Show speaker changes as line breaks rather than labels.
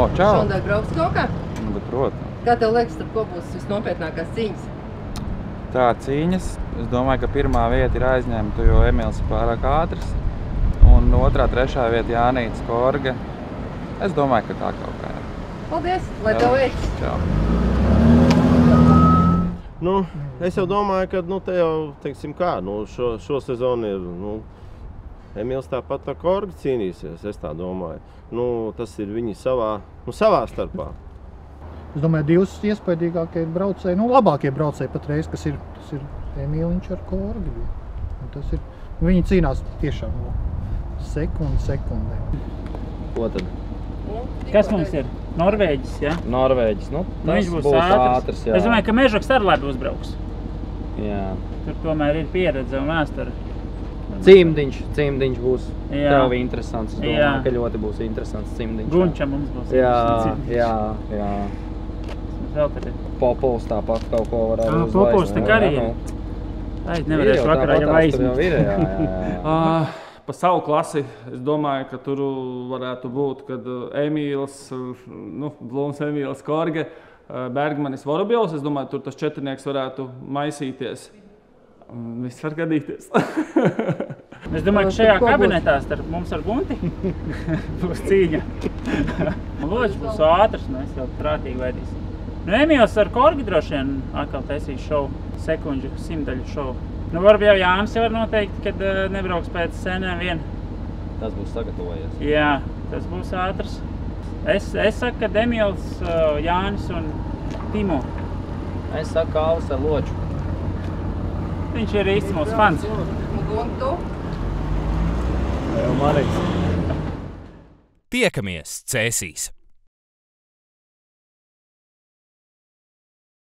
O, čau!
Šodien brauks kaut kā?
Nu, bet, protams.
Kā tev liekas, starp ko būs visnopietnākās cīņas?
Tā cīņas. Es domāju, ka pirmā vieta ir aizņemta, jo Emils ir pārāk ātrs. Un otrā, trešā vieta Jānīts Korga. Es domāju, ka tā kaut kā ir.
Paldies, lai tev veiks!
Čau!
Nu, es jau domāju, ka te jau, teiksim kā, šo sezonu ir, Emils tāpat ar Korgu cīnīsies, es tā domāju. Tas ir viņi savā starpā.
Es domāju, divas iespaidīgākie braucēji, labākie braucēji patreiz, kas ir, tas ir Emīliņš ar Korgu. Tas ir, viņi cīnās tiešām sekundē.
Ko tad?
Kas mums ir? Norvēģis, ja?
Norvēģis,
Viņš būs ātrs, jā. Es domāju, ka Mežoks arī labi uzbrauks.
Jā.
Tur tomēr ir pieredze un vēsture.
Cimdiņš būs tev interesants. Es domāju,
Jā.
ka ļoti būs interesants cimdiņš.
Gunčam mums būs
Jā.
Vēl tad ir.
Popovs tāpat kaut ko varētu uzlaist.
Popovs tik arī ir. Ai, nevarēšu vakarā jau aizmīt.
Pa savu klasi, es domāju, ka tur varētu būt, kad Emīls, Blums, Emīls Korge, Bergmanis, Vorobjovs, es domāju, tur tas četrnieks varētu maisīties. Viss var gadīties.
Es domāju, ka šajā kabinetā starp mums ar Gunti būs cīņa. Loģis būs ātrs, mēs jau prātīgi veidīsim. Emīls ar Korgi droši vien atkal taisīs šovu, sekundžu, simtaļu šovu. Varbūt jau Jānis jau var noteikt, kad nebrauks pēc scenēm vien.
Tas būs sagatavojies.
Jā, tas būs ātrs. Es saku, ka Emīls, Jānis un Timo.
Es saku Alvis ar Loču.
Viņš ir īsti mūsu fans.
Un tu?
Jau Marīgs.
Tiekamies Cēsīs!